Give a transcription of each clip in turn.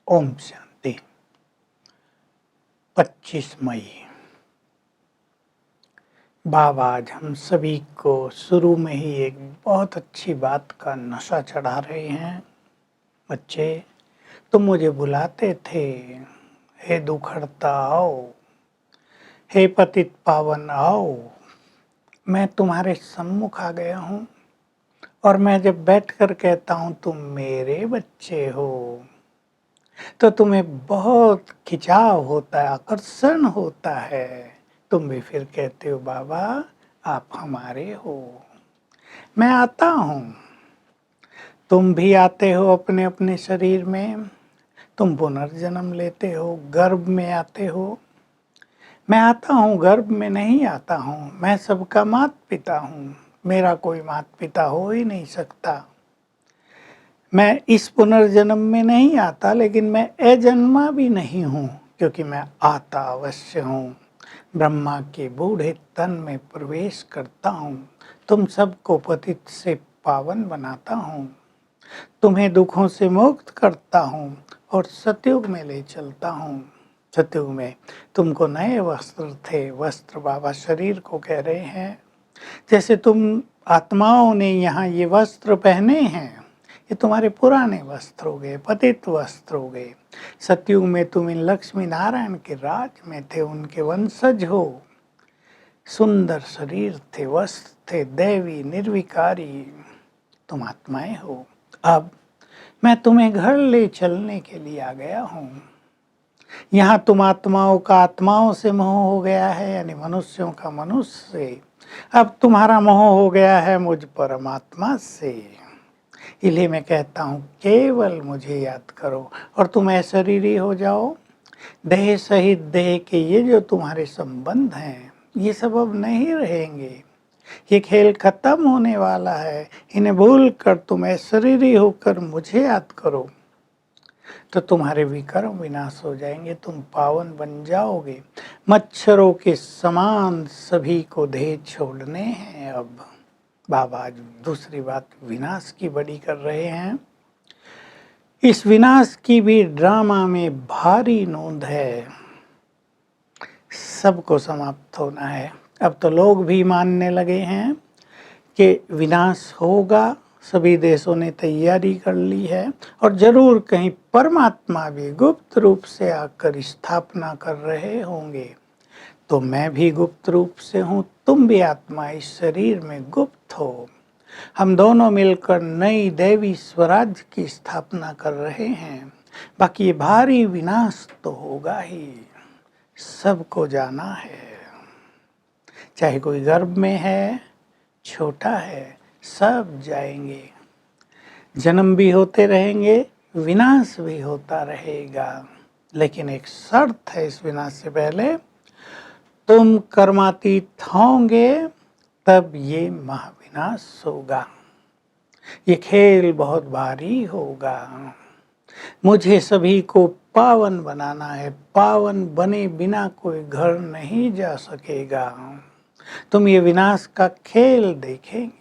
ओम शांति। 25 मई। बाबा आज हम सभी को शुरू में ही एक बहुत अच्छी बात का नशा चढ़ा रहे हैं। बच्चे, तुम मुझे बुलाते थे, हे दुखहर्ता आओ, हे पतित पावन आओ। मैं तुम्हारे सम्मुख आ गया हूँ और मैं जब बैठकर कहता हूँ तुम मेरे बच्चे हो, तो तुम्हें बहुत खिंचाव होता है, आकर्षण होता है। तुम भी फिर कहते हो बाबा आप हमारे हो। मैं आता हूँ, तुम भी आते हो अपने अपने शरीर में, तुम पुनर्जन्म लेते हो, गर्भ में आते हो। मैं आता हूँ, गर्भ में नहीं आता हूँ, मैं सबका माता पिता हूँ। मेरा कोई माता पिता हो ही नहीं सकता। मैं इस पुनर्जन्म में नहीं आता, लेकिन मैं अजन्मा भी नहीं हूँ, क्योंकि मैं आता अवश्य हूँ। ब्रह्मा के बूढ़े तन में प्रवेश करता हूँ, तुम सबको पतित से पावन बनाता हूँ, तुम्हें दुखों से मुक्त करता हूँ और सतयुग में ले चलता हूँ। सतयुग में तुमको नए वस्त्र थे, वस्त्र बाबा शरीर को कह रहे हैं। जैसे तुम आत्माओं ने यहाँ ये वस्त्र पहने हैं, ये तुम्हारे पुराने वस्त्र हो गए, पतित वस्त्र हो गए। सतयुग में तुम इन लक्ष्मी नारायण के राज में थे, उनके वंशज हो। सुंदर शरीर थे, वस्त्र थे, दैवी निर्विकारी तुम आत्माएं हो। अब मैं तुम्हें घर ले चलने के लिए आ गया हूँ। यहाँ तुम आत्माओं का आत्माओं से मोह हो गया है, यानी मनुष्यों का मनुष्य से। अब तुम्हारा मोह हो गया है मुझ परमात्मा से। इसलिए मैं कहता हूँ केवल मुझे याद करो और तुम अशरीरी हो जाओ। देह सहित देह के ये जो तुम्हारे संबंध हैं, ये सब अब नहीं रहेंगे। ये खेल खत्म होने वाला है। इन्हें भूल कर तुम अशरीरी होकर मुझे याद करो, तो तुम्हारे विकर्म विनाश हो जाएंगे, तुम पावन बन जाओगे। मच्छरों के समान सभी को देह छोड़ने हैं। अब बाबा आज दूसरी बात विनाश की बड़ी कर रहे हैं। इस विनाश की भी ड्रामा में भारी नोंद है। सबको समाप्त होना है। अब तो लोग भी मानने लगे हैं कि विनाश होगा। सभी देशों ने तैयारी कर ली है और जरूर कहीं परमात्मा भी गुप्त रूप से आकर स्थापना कर रहे होंगे। तो मैं भी गुप्त रूप से हूँ, तुम भी आत्मा इस शरीर में गुप्त हो। हम दोनों मिलकर नई देवी स्वराज्य की स्थापना कर रहे हैं। बाकी ये भारी विनाश तो होगा ही, सबको जाना है। चाहे कोई गर्भ में है, छोटा है, सब जाएंगे। जन्म भी होते रहेंगे, विनाश भी होता रहेगा। लेकिन एक शर्त है इस विनाश से पहले, तुम कर्मातीत होंगे तब ये महाविनाश होगा। ये खेल बहुत भारी होगा। मुझे सभी को पावन बनाना है। पावन बने बिना कोई घर नहीं जा सकेगा। तुम ये विनाश का खेल देखेंगे।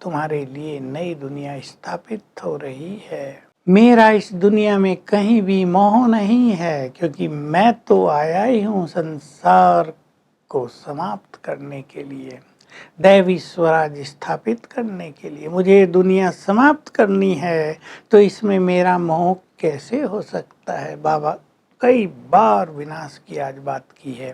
तुम्हारे लिए नई दुनिया स्थापित हो रही है। मेरा इस दुनिया में कहीं भी मोह नहीं है, क्योंकि मैं तो आया ही हूँ संसार को समाप्त करने के लिए, दैवी स्वराज स्थापित करने के लिए। मुझे दुनिया समाप्त करनी है, तो इसमें मेरा मोह कैसे हो सकता है। बाबा कई बार विनाश की आज बात की है।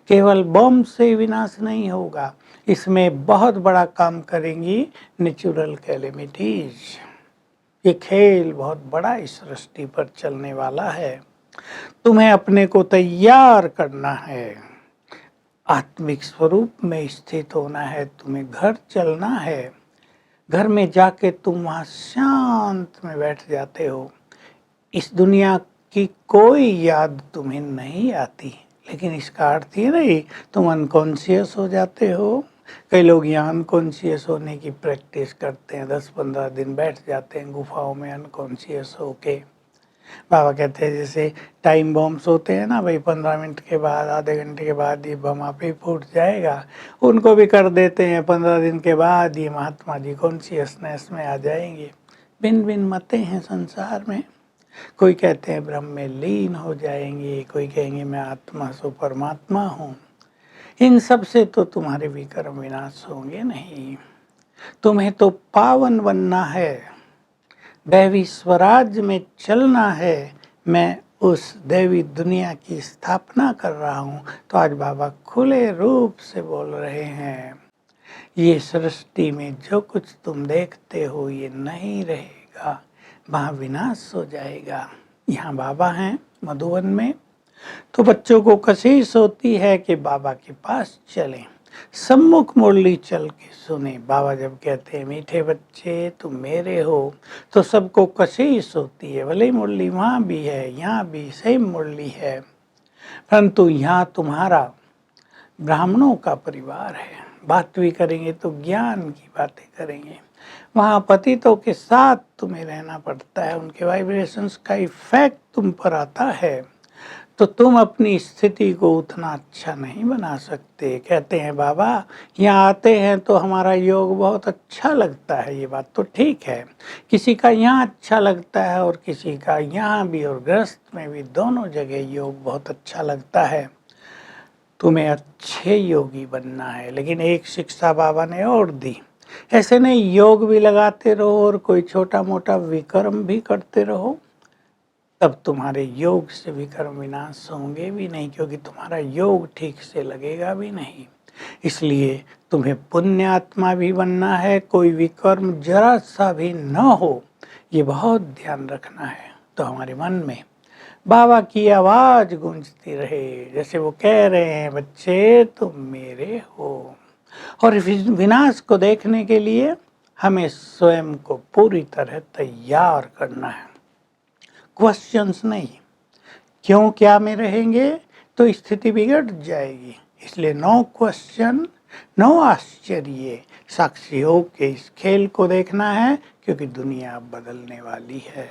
केवल बम से विनाश नहीं होगा, इसमें बहुत बड़ा काम करेंगी नेचुरल कैलेमिटीज। ये खेल बहुत बड़ा इस सृष्टि पर चलने वाला है। तुम्हें अपने को तैयार करना है, आत्मिक स्वरूप में स्थित होना है, तुम्हें घर चलना है। घर में जाके तुम वहाँ शांत में बैठ जाते हो। इस दुनिया की कोई याद तुम्हें नहीं आती, लेकिन इसका अर्थ ये नहीं तुम अनकॉन्शियस हो जाते हो। कई लोग यहाँ अनकॉन्शियस होने की प्रैक्टिस करते हैं, 10-15 दिन बैठ जाते हैं गुफाओं में अनकॉन्शियस होके। बाबा कहते हैं जैसे टाइम बॉम्ब्स होते हैं ना भाई, 15 मिनट के बाद, आधे घंटे के बाद ये बम आप ही फूट जाएगा। उनको भी कर देते हैं, 15 दिन के बाद ये महात्मा जी कॉन्शियसनेस में आ जाएंगे। भिन्न भिन्न मतें हैं संसार में। कोई कहते हैं ब्रह्म में लीन हो जाएंगे, कोई कहेंगे मैं आत्मा सो परमात्मा हूँ। इन सब से तो तुम्हारे विकर्म विनाश होंगे नहीं। तुम्हें तो पावन बनना है, दैवी स्वराज्य में चलना है। मैं उस दैवी दुनिया की स्थापना कर रहा हूँ। तो आज बाबा खुले रूप से बोल रहे हैं, ये सृष्टि में जो कुछ तुम देखते हो ये नहीं रहेगा, वहाँ विनाश हो जाएगा। यहाँ बाबा हैं मधुबन में, तो बच्चों को कशिश होती है कि बाबा के पास चलें, सम्मुख मुरली चल के सुने। बाबा जब कहते हैं मीठे बच्चे तुम मेरे हो, तो सबको कशिश होती है। भले ही मुरली वहाँ भी है, यहाँ भी सेम मुरली है, परंतु यहाँ तुम्हारा ब्राह्मणों का परिवार है। बात भी करेंगे तो ज्ञान की बातें करेंगे। वहाँ पतितों के साथ तुम्हें रहना पड़ता है, उनके वाइब्रेशंस का इफेक्ट तुम पर आता है, तो तुम अपनी स्थिति को उतना अच्छा नहीं बना सकते। कहते हैं बाबा यहाँ आते हैं तो हमारा योग बहुत अच्छा लगता है। ये बात तो ठीक है, किसी का यहाँ अच्छा लगता है और किसी का यहाँ भी और गृहस्थ में भी, दोनों जगह योग बहुत अच्छा लगता है। तुम्हें अच्छे योगी बनना है। लेकिन एक शिक्षा बाबा ने और दी, ऐसे नहीं योग भी लगाते रहो और कोई छोटा मोटा विकर्म भी करते रहो, तब तुम्हारे योग से विकर्म विनाश होंगे भी नहीं, क्योंकि तुम्हारा योग ठीक से लगेगा भी नहीं। इसलिए तुम्हें पुण्यात्मा भी बनना है, कोई विकर्म जरा सा भी न हो, ये बहुत ध्यान रखना है। तो हमारे मन में बाबा की आवाज गूंजती रहे, जैसे वो कह रहे हैं बच्चे तुम मेरे हो। और विनाश को देखने के लिए हमें स्वयं को पूरी तरह तैयार करना है, क्वेश्चंस नहीं। क्यों क्या में रहेंगे तो स्थिति बिगड़ जाएगी। इसलिए नो क्वेश्चन नो आश्चर्य, साक्षी हो के इस खेल को देखना है, क्योंकि दुनिया बदलने वाली है।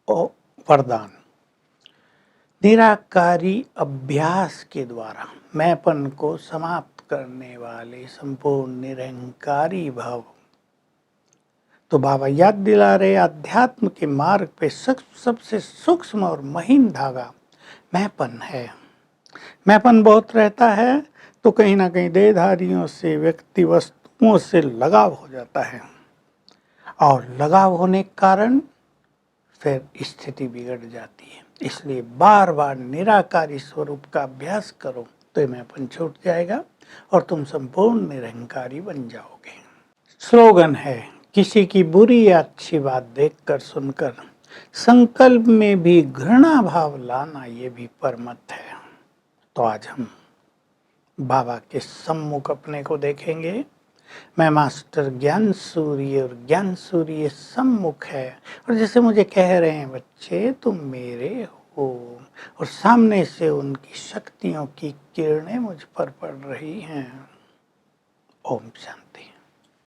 ओ वरदान, निराकारी अभ्यास के द्वारा मैंपन को समाप्त करने वाले संपूर्ण निरंकारी भाव। तो बाबा याद दिला रहे अध्यात्म के मार्ग पे सबसे सूक्ष्म और महीन धागा मैंपन है। मैंपन बहुत रहता है तो कहीं ना कहीं देहधारियों से, व्यक्ति वस्तुओं से लगाव हो जाता है, और लगाव होने के कारण फिर स्थिति बिगड़ जाती है। इसलिए बार बार निराकारी स्वरूप का अभ्यास करो तो मैंपन छूट जाएगा और तुम संपूर्ण निरंकारी बन जाओगे। स्लोगन है, किसी की बुरी या अच्छी बात देखकर सुनकर संकल्प में भी घृणा भाव लाना, ये भी परमत है। तो आज हम बाबा के सम्मुख अपने को देखेंगे। मैं मास्टर ज्ञान सूर्य, और ज्ञान सूर्य सम्मुख है, और जैसे मुझे कह रहे हैं बच्चे तुम मेरे हो, और सामने से उनकी शक्तियों की किरणें मुझ पर पड़ रही हैं। ओम शांति।